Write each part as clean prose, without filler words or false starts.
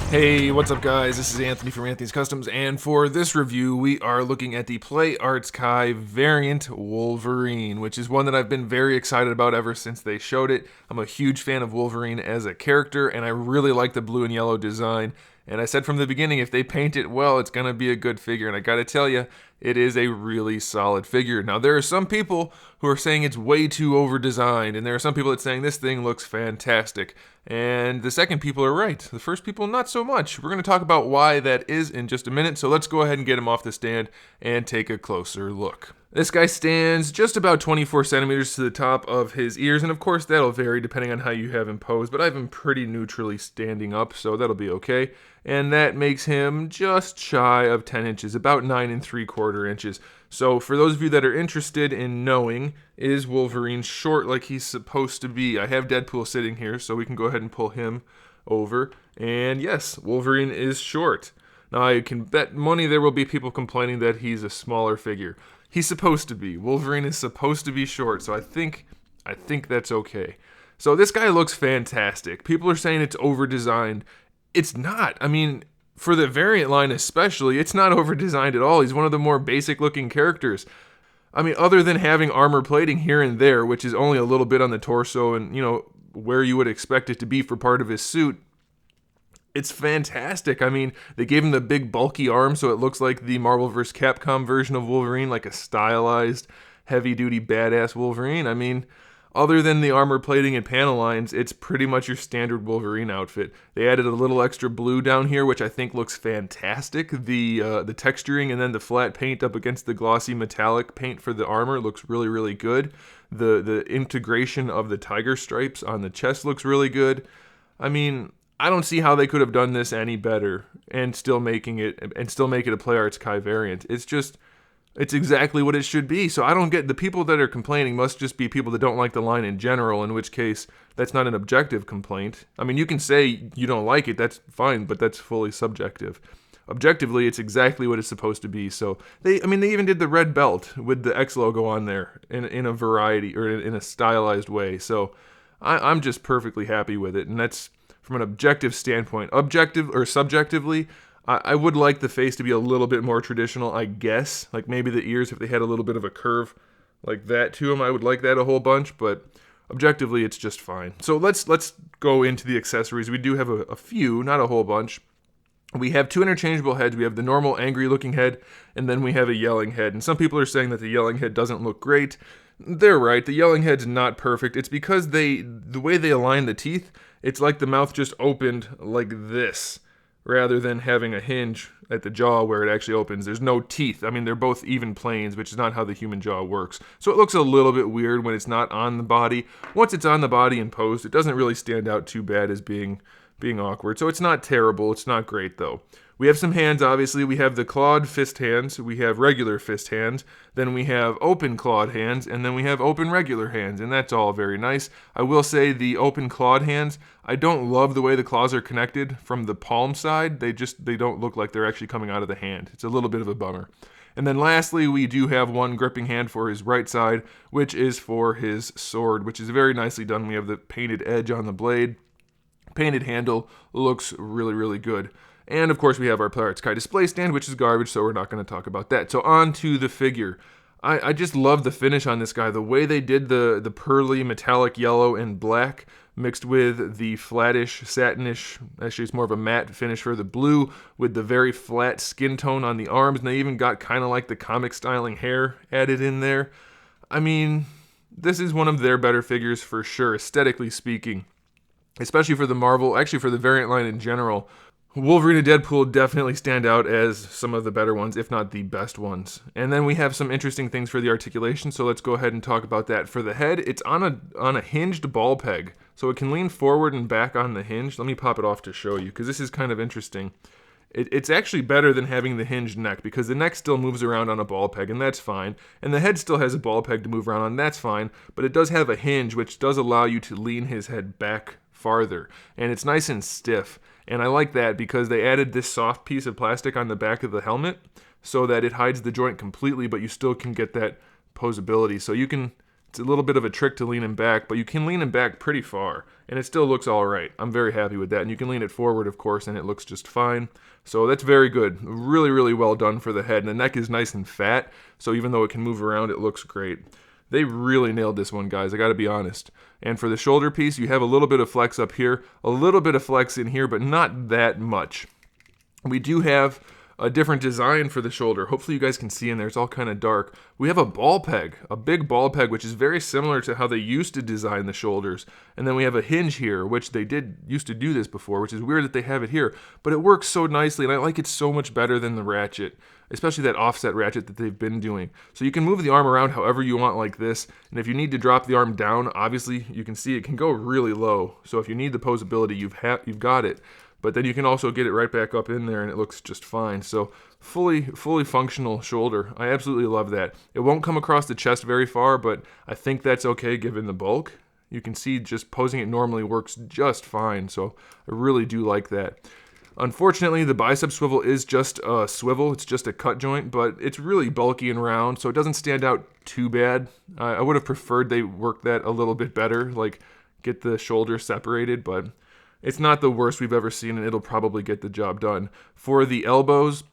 Hey, what's up guys? This is Anthony from Anthony's Customs, and for this review, we are looking at the Play Arts Kai variant Wolverine, which is one that I've been very excited about ever since they showed it. I'm a huge fan of Wolverine as a character, and I really like the blue and yellow design. And I said from the beginning, if they paint it well, it's gonna be a good figure, and I gotta tell you, it is a really solid figure. Now, there are some people who are saying it's way too over-designed, and there are some people that are saying this thing looks fantastic. And the second people are right. The first people, not so much. We're going to talk about why that is in just a minute, so let's go ahead and get him off the stand and take a closer look. This guy stands just about 24 centimeters to the top of his ears, and of course that'll vary depending on how you have him posed, but I have him pretty neutrally standing up, so that'll be okay. And that makes him just shy of 10 inches, about 9 3/4 inches. So for those of you that are interested in knowing, is Wolverine short like he's supposed to be? I have Deadpool sitting here, so we can go ahead and pull him over. And yes, Wolverine is short. Now I can bet money there will be people complaining that he's a smaller figure. He's supposed to be. Wolverine is supposed to be short, so I think that's okay. So this guy looks fantastic. People are saying it's over-designed. It's not. I mean, for the variant line especially, it's not over-designed at all. He's one of the more basic-looking characters. I mean, other than having armor plating here and there, which is only a little bit on the torso and, you know, where you would expect it to be for part of his suit, it's fantastic. I mean, they gave him the big bulky arm so it looks like the Marvel vs. Capcom version of Wolverine, like a stylized, heavy-duty, badass Wolverine. I mean, other than the armor plating and panel lines, it's pretty much your standard Wolverine outfit. They added a little extra blue down here, which I think looks fantastic. The texturing and then the flat paint up against the glossy metallic paint for the armor looks really, really good. The integration of the tiger stripes on the chest looks really good. I mean, I don't see how they could have done this any better and still make it a Play Arts Kai variant. It's exactly what it should be. So I don't get, the people that are complaining must just be people that don't like the line in general, in which case that's not an objective complaint. I mean, you can say you don't like it, that's fine, but that's fully subjective. Objectively, it's exactly what it's supposed to be. So they even did the red belt with the X logo on there in a variety, or in a stylized way. So I'm just perfectly happy with it, and that's from an objective standpoint. Objective or subjectively, I would like the face to be a little bit more traditional, I guess. Like maybe the ears, if they had a little bit of a curve like that to them, I would like that a whole bunch, but objectively, it's just fine. So let's go into the accessories. We do have a few, not a whole bunch. We have two interchangeable heads. We have the normal angry-looking head, and then we have a yelling head. And some people are saying that the yelling head doesn't look great. They're right. The yelling head's not perfect. It's because the way they align the teeth, it's like the mouth just opened like this, rather than having a hinge at the jaw where it actually opens. There's no teeth. I mean, they're both even planes, which is not how the human jaw works. So it looks a little bit weird when it's not on the body. Once it's on the body and posed, it doesn't really stand out too bad as being awkward. So it's not terrible. It's not great, though. We have some hands, obviously. We have the clawed fist hands. We have regular fist hands. Then we have open clawed hands. And then we have open regular hands. And that's all very nice. I will say the open clawed hands, I don't love the way the claws are connected from the palm side. They don't look like they're actually coming out of the hand. It's a little bit of a bummer. And then lastly, we do have one gripping hand for his right side, which is for his sword, which is very nicely done. We have the painted edge on the blade. Painted handle looks really, really good. And of course we have our Play Arts Kai display stand, which is garbage, so we're not going to talk about that. So on to the figure. I just love the finish on this guy. The way they did the pearly metallic yellow and black mixed with the flattish, satinish, actually it's more of a matte finish for the blue, with the very flat skin tone on the arms, and they even got kind of like the comic styling hair added in there. I mean, this is one of their better figures for sure, aesthetically speaking. Especially for the Marvel, actually for the variant line in general. Wolverine and Deadpool definitely stand out as some of the better ones, if not the best ones. And then we have some interesting things for the articulation, so let's go ahead and talk about that. For the head, it's on a hinged ball peg, so it can lean forward and back on the hinge. Let me pop it off to show you, because this is kind of interesting. It's actually better than having the hinged neck, because the neck still moves around on a ball peg, and that's fine. And the head still has a ball peg to move around on, and that's fine. But it does have a hinge, which does allow you to lean his head back farther. And it's nice and stiff. And I like that because they added this soft piece of plastic on the back of the helmet so that it hides the joint completely, but you still can get that posability. So you can It's a little bit of a trick to lean him back, but you can lean him back pretty far, and it still looks all right. I'm very happy with that, and you can lean it forward, of course, and it looks just fine. So that's very good. Really, really well done for the head, and the neck is nice and fat, so even though it can move around, it looks great. They really nailed this one, guys, I gotta be honest. And for the shoulder piece, you have a little bit of flex up here, a little bit of flex in here, but not that much. We do have a different design for the shoulder. Hopefully you guys can see in there, it's all kind of dark. We have a ball peg, a big ball peg, which is very similar to how they used to design the shoulders. And then we have a hinge here, which they used to do this before, which is weird that they have it here, but it works so nicely, and I like it so much better than the ratchet, especially that offset ratchet that they've been doing. So you can move the arm around however you want like this, and if you need to drop the arm down, obviously you can see it can go really low. So if you need the posability, you've got it. But then you can also get it right back up in there and it looks just fine. So fully functional shoulder. I absolutely love that. It won't come across the chest very far, but I think that's okay given the bulk. You can see just posing it normally works just fine. So I really do like that. Unfortunately, the bicep swivel is just a swivel. It's just a cut joint, but it's really bulky and round, so it doesn't stand out too bad. I would have preferred they worked that a little bit better, like get the shoulder separated, but it's not the worst we've ever seen, and it'll probably get the job done. For the elbows,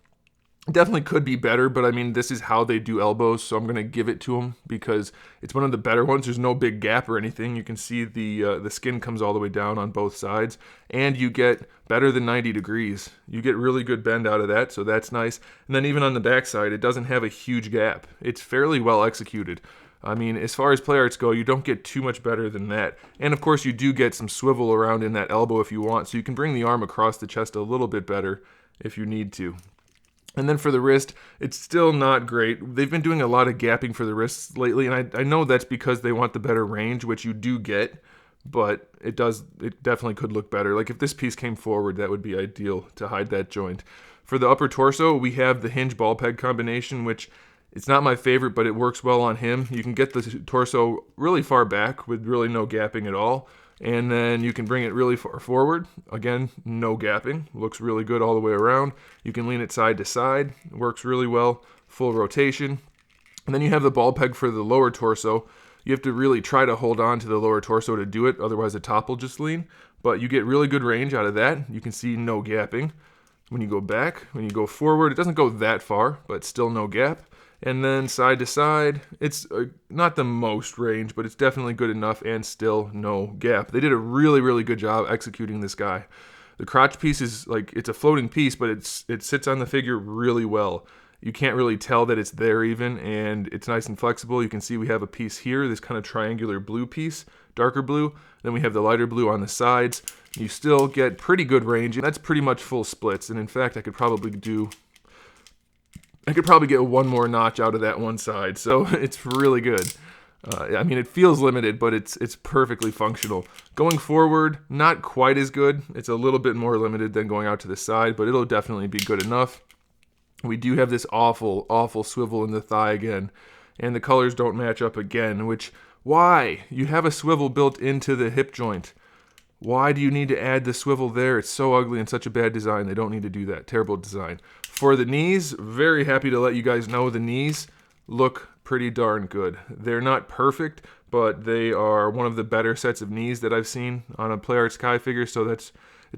definitely could be better, but I mean, this is how they do elbows, so I'm going to give it to them because it's one of the better ones. There's no big gap or anything. You can see the skin comes all the way down on both sides, and you get better than 90 degrees. You get really good bend out of that, so that's nice. And then even on the back side, it doesn't have a huge gap. It's fairly well executed. I mean, as far as play arts go, you don't get too much better than that. And of course, you do get some swivel around in that elbow if you want, so you can bring the arm across the chest a little bit better if you need to. And then for the wrist, it's still not great. They've been doing a lot of gapping for the wrists lately, and I know that's because they want the better range, which you do get, but it definitely could look better. Like if this piece came forward, that would be ideal to hide that joint. For the upper torso, we have the hinge ball peg combination, which it's not my favorite, but it works well on him. You can get the torso really far back with really no gapping at all. And then you can bring it really far forward. Again, no gapping. Looks really good all the way around. You can lean it side to side. Works really well. Full rotation. And then you have the ball peg for the lower torso. You have to really try to hold on to the lower torso to do it. Otherwise, the top will just lean. But you get really good range out of that. You can see no gapping. When you go back, when you go forward, it doesn't go that far, but still no gap. And then side to side, it's not the most range, but it's definitely good enough and still no gap. They did a really, really good job executing this guy. The crotch piece is like, it's a floating piece, but it sits on the figure really well. You can't really tell that it's there even, and it's nice and flexible. You can see we have a piece here, this kind of triangular blue piece, darker blue. Then we have the lighter blue on the sides. You still get pretty good range, and that's pretty much full splits. And in fact, I could probably get one more notch out of that one side, so it's really good. I mean, it feels limited, but it's perfectly functional. Going forward, not quite as good. It's a little bit more limited than going out to the side, but it'll definitely be good enough. We do have this awful, awful swivel in the thigh again, and the colors don't match up again, which, why? You have a swivel built into the hip joint. Why do you need to add the swivel there? It's so ugly and such a bad design. They don't need to do that. Terrible design. For the knees, very happy to let you guys know the knees look pretty darn good. They're not perfect, but they are one of the better sets of knees that I've seen on a Play Arts Kai figure, so it's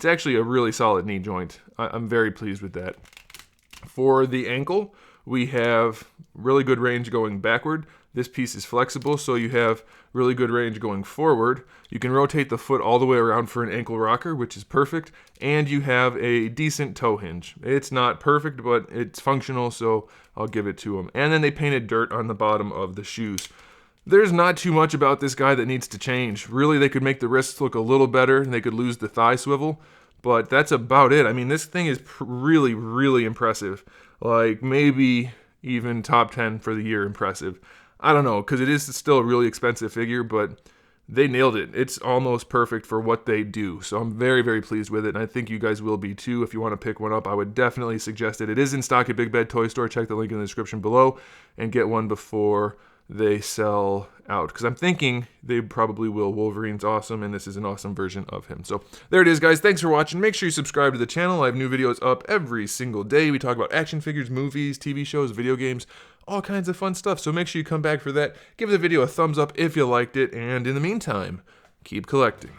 actually a really solid knee joint. I'm very pleased with that. For the ankle, we have really good range going backward. This piece is flexible, so you have really good range going forward. You can rotate the foot all the way around for an ankle rocker, which is perfect, and you have a decent toe hinge. It's not perfect, but it's functional, so I'll give it to them. And then they painted dirt on the bottom of the shoes. There's not too much about this guy that needs to change. Really, they could make the wrists look a little better, and they could lose the thigh swivel, but that's about it. I mean, this thing is really, really impressive. Like, maybe even top 10 for the year impressive. I don't know, because it is still a really expensive figure, but they nailed it. It's almost perfect for what they do. So I'm very, very pleased with it, and I think you guys will be too. If you want to pick one up, I would definitely suggest it. It is in stock at Big Bad Toy Store. Check the link in the description below and get one before they sell out, because I'm thinking they probably will. Wolverine's awesome, and this is an awesome version of him. So there it is, guys. Thanks for watching. Make sure you subscribe to the channel. I have new videos up every single day. We talk about action figures, movies, TV shows, video games, all kinds of fun stuff. So make sure you come back for that. Give the video a thumbs up if you liked it, and in the meantime, keep collecting.